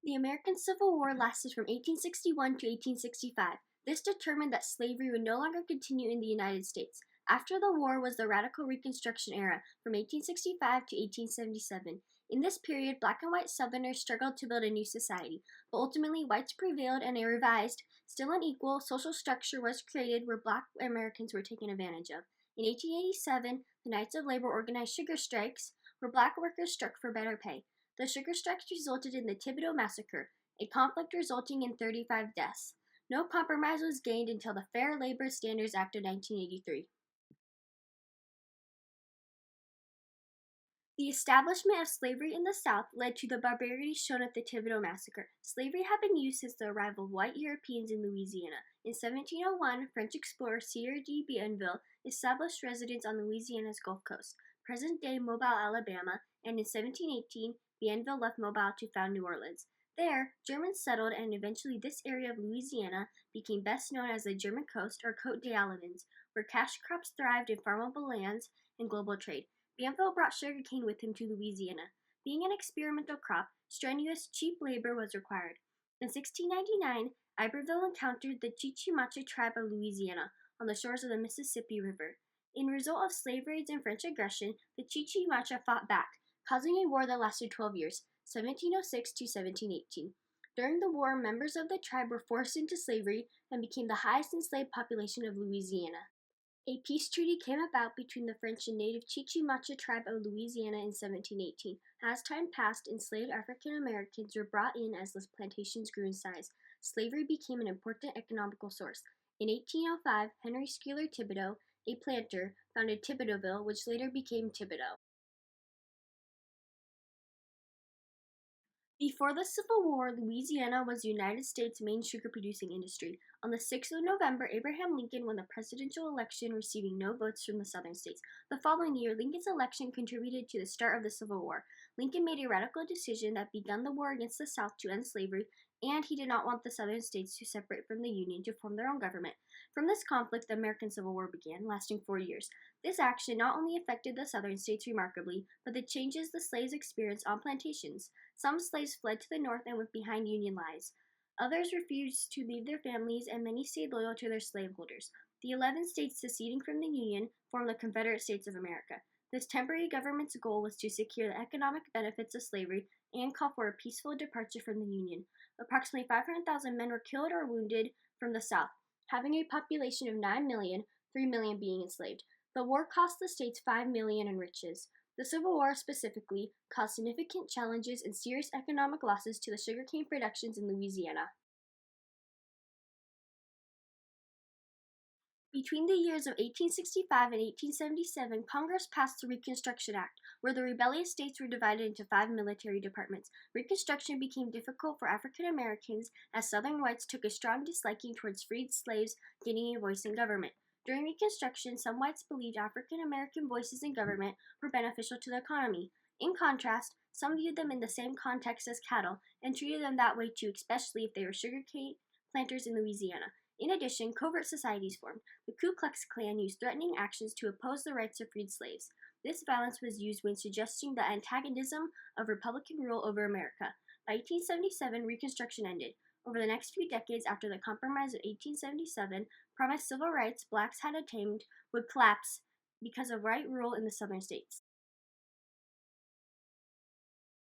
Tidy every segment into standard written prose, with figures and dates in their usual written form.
The American Civil War lasted from 1861 to 1865. This determined that slavery would no longer continue in the United States. After the war was the Radical Reconstruction era, from 1865 to 1877. In this period, black and white Southerners struggled to build a new society, but ultimately whites prevailed and a revised, still unequal, social structure was created where black Americans were taken advantage of. In 1887, the Knights of Labor organized sugar strikes, where black workers struck for better pay. The sugar strikes resulted in the Thibodaux Massacre, a conflict resulting in 35 deaths. No compromise was gained until the Fair Labor Standards Act of 1983. The establishment of slavery in the South led to the barbarities shown at the Thibodaux Massacre. Slavery had been used since the arrival of white Europeans in Louisiana. In 1701, French explorer Sieur de Bienville established residence on Louisiana's Gulf Coast, present-day Mobile, Alabama, and in 1718, Bienville left Mobile to found New Orleans. There, Germans settled, and eventually this area of Louisiana became best known as the German Coast or Côte d'Alevins, where cash crops thrived in farmable lands and global trade. Bienville brought sugarcane with him to Louisiana. Being an experimental crop, strenuous, cheap labor was required. In 1699, Iberville encountered the Chichimacha tribe of Louisiana on the shores of the Mississippi River. In result of slave raids and French aggression, the Chichimacha fought back, causing a war that lasted 12 years, 1706 to 1718. During the war, members of the tribe were forced into slavery and became the highest enslaved population of Louisiana. A peace treaty came about between the French and native Chichimacha tribe of Louisiana in 1718. As time passed, enslaved African Americans were brought in as the plantations grew in size. Slavery became an important economical source. In 1805, Henry Schuyler Thibodaux, a planter, founded Thibodauxville, which later became Thibodaux. Before the Civil War, Louisiana was the United States' main sugar-producing industry. On the 6th of November, Abraham Lincoln won the presidential election, receiving no votes from the southern states. The following year, Lincoln's election contributed to the start of the Civil War. Lincoln made a radical decision that began the war against the South to end slavery, and he did not want the southern states to separate from the Union to form their own government. From this conflict, the American Civil War began, lasting 4 years. This action not only affected the southern states remarkably, but the changes the slaves experienced on plantations. Some slaves fled to the north and went behind Union lines. Others refused to leave their families, and many stayed loyal to their slaveholders. The 11 states seceding from the Union formed the Confederate States of America. This temporary government's goal was to secure the economic benefits of slavery and call for a peaceful departure from the Union. Approximately 500,000 men were killed or wounded from the South, having a population of 9 million, 3 million being enslaved. The war cost the states $5 million in riches. The Civil War specifically caused significant challenges and serious economic losses to the sugarcane productions in Louisiana. Between the years of 1865 and 1877, Congress passed the Reconstruction Act, where the rebellious states were divided into 5 military departments. Reconstruction became difficult for African Americans as Southern whites took a strong disliking towards freed slaves gaining a voice in government. During Reconstruction, some whites believed African American voices in government were beneficial to the economy. In contrast, some viewed them in the same context as cattle and treated them that way too, especially if they were sugarcane planters in Louisiana. In addition, covert societies formed. The Ku Klux Klan used threatening actions to oppose the rights of freed slaves. This violence was used when suggesting the antagonism of Republican rule over America. By 1877, Reconstruction ended. Over the next few decades after the Compromise of 1877, promised civil rights blacks had attained would collapse because of white rule in the southern states.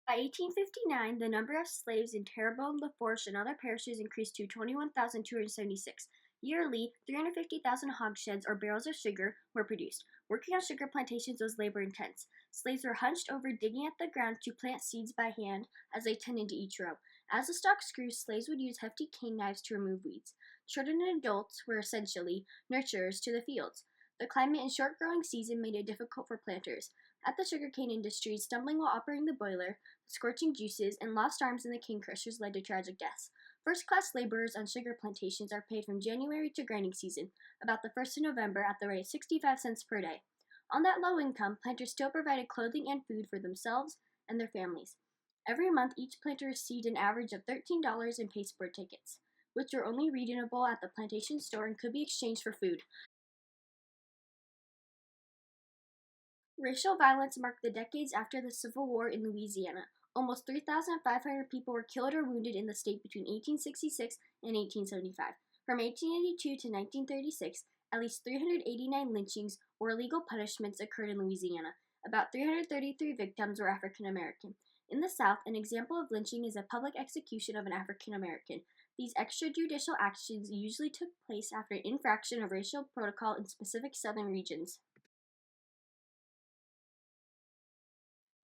By 1859, the number of slaves in Terrebonne, Lafourche, and other parishes increased to 21,276. Yearly, 350,000 hogsheads or barrels of sugar were produced. Working on sugar plantations was labor-intense. Slaves were hunched over digging at the ground to plant seeds by hand as they tended to each row. As the stalks grew, slaves would use hefty cane knives to remove weeds. Children and adults were essentially nurturers to the fields. The climate and short growing season made it difficult for planters. At the sugarcane industry, stumbling while operating the boiler, scorching juices, and lost arms in the cane crushers led to tragic deaths. First-class laborers on sugar plantations are paid from January to grinding season, about the 1st of November, at the rate of 65 cents per day. On that low income, planters still provided clothing and food for themselves and their families. Every month, each planter received an average of $13 in pasteboard tickets, which were only redeemable at the plantation store and could be exchanged for food. Racial violence marked the decades after the Civil War in Louisiana. Almost 3,500 people were killed or wounded in the state between 1866 and 1875. From 1882 to 1936, at least 389 lynchings or illegal punishments occurred in Louisiana. About 333 victims were African American. In the South, an example of lynching is a public execution of an African American. These extrajudicial actions usually took place after an infraction of racial protocol in specific Southern regions.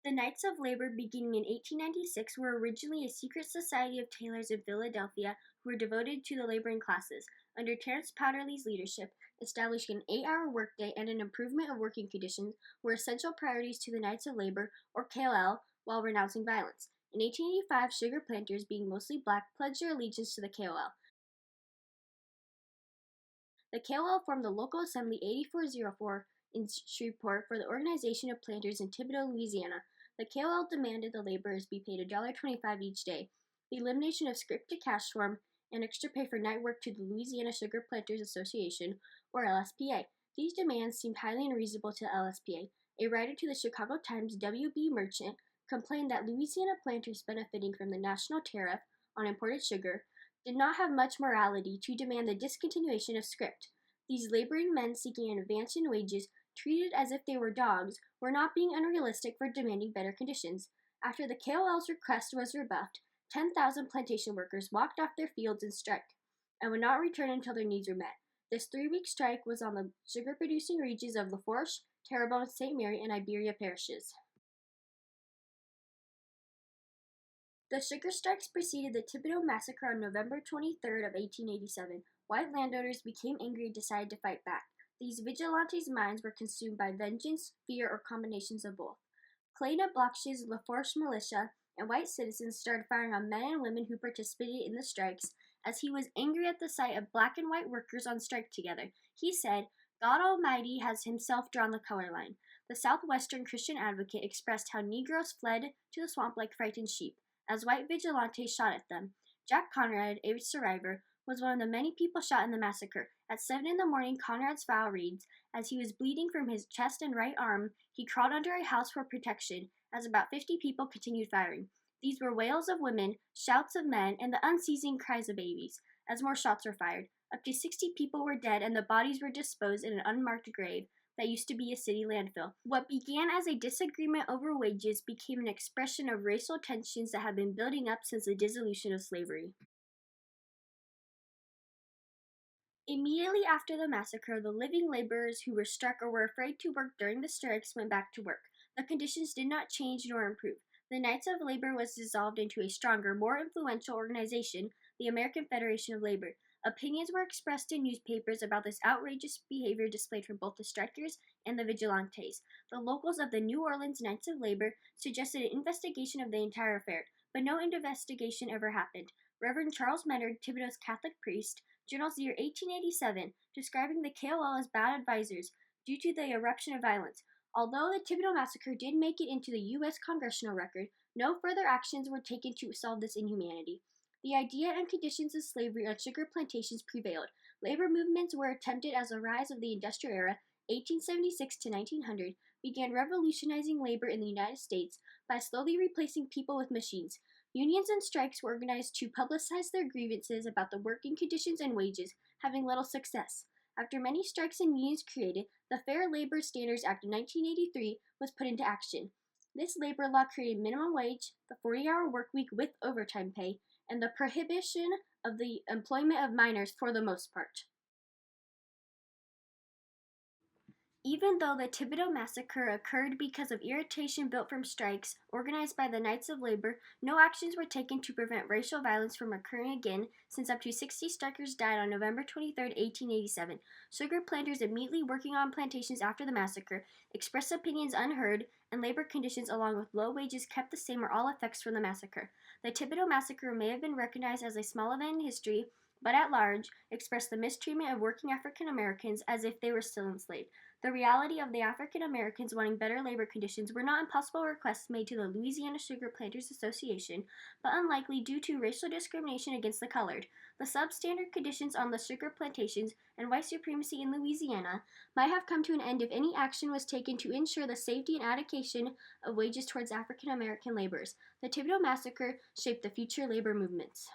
The Knights of Labor, beginning in 1896, were originally a secret society of tailors in Philadelphia who were devoted to the laboring classes. Under Terence Powderly's leadership, establishing an 8-hour workday and an improvement of working conditions were essential priorities to the Knights of Labor, or KOL, while renouncing violence. In 1885, sugar planters, being mostly black, pledged their allegiance to the KOL. The KOL formed the local assembly 8404 in Shreveport for the organization of planters in Thibodaux, Louisiana. The KOL demanded the laborers be paid $1.25 each day, the elimination of script-to-cash form, and extra pay for night work to the Louisiana Sugar Planters Association, or LSPA. These demands seemed highly unreasonable to LSPA. A writer to the Chicago Times, W.B. Merchant, complained that Louisiana planters benefiting from the national tariff on imported sugar did not have much morality to demand the discontinuation of script. These laboring men seeking an advance in wages, treated as if they were dogs, were not being unrealistic for demanding better conditions. After the KOL's request was rebuffed, 10,000 plantation workers walked off their fields in strike and would not return until their needs were met. This 3-week strike was on the sugar-producing regions of Lafourche, Terrebonne, St. Mary, and Iberia parishes. The sugar strikes preceded the Thibodaux Massacre on November 23 of 1887. White landowners became angry and decided to fight back. These vigilantes' minds were consumed by vengeance, fear, or combinations of both. Clayton Blocksh's Lafourche militia and white citizens started firing on men and women who participated in the strikes, as he was angry at the sight of black and white workers on strike together. He said, "God Almighty has himself drawn the color line." The Southwestern Christian Advocate expressed how Negroes fled to the swamp like frightened sheep, as white vigilantes shot at them. Jack Conrad, a survivor, was one of the many people shot in the massacre. At 7 in the morning, Conrad's file reads, as he was bleeding from his chest and right arm, he crawled under a house for protection, as about 50 people continued firing. These were wails of women, shouts of men, and the unceasing cries of babies, as more shots were fired. Up to 60 people were dead, and the bodies were disposed in an unmarked grave that used to be a city landfill. What began as a disagreement over wages became an expression of racial tensions that had been building up since the dissolution of slavery. Immediately after the massacre, the living laborers who were struck or were afraid to work during the strikes went back to work. The conditions did not change nor improve. The Knights of Labor was dissolved into a stronger, more influential organization, the American Federation of Labor. Opinions were expressed in newspapers about this outrageous behavior displayed from both the strikers and the vigilantes. The locals of the New Orleans Knights of Labor suggested an investigation of the entire affair, but no investigation ever happened. Reverend Charles Menard, Thibodaux's Catholic priest, journals the year 1887, describing the KOL as bad advisors due to the eruption of violence. Although the Thibodaux Massacre did make it into the U.S. Congressional record, no further actions were taken to solve this inhumanity. The idea and conditions of slavery on sugar plantations prevailed. Labor movements were attempted as the rise of the Industrial Era, 1876 to 1900, began revolutionizing labor in the United States by slowly replacing people with machines. Unions and strikes were organized to publicize their grievances about the working conditions and wages, having little success. After many strikes and unions created, the Fair Labor Standards Act of 1983 was put into action. This labor law created minimum wage, the 40-hour work week with overtime pay, and the prohibition of the employment of minors for the most part. Even though the Thibodaux Massacre occurred because of irritation built from strikes organized by the Knights of Labor, no actions were taken to prevent racial violence from occurring again, since up to 60 strikers died on November 23, 1887. Sugar planters immediately working on plantations after the massacre expressed opinions unheard, and labor conditions along with low wages kept the same, are all effects from the massacre. The Thibodaux Massacre may have been recognized as a small event in history, but at large expressed the mistreatment of working African Americans as if they were still enslaved. The reality of the African Americans wanting better labor conditions were not impossible requests made to the Louisiana Sugar Planters Association, but unlikely due to racial discrimination against the colored. The substandard conditions on the sugar plantations and white supremacy in Louisiana might have come to an end if any action was taken to ensure the safety and adaptation of wages towards African American laborers. The Thibodaux Massacre shaped the future labor movements.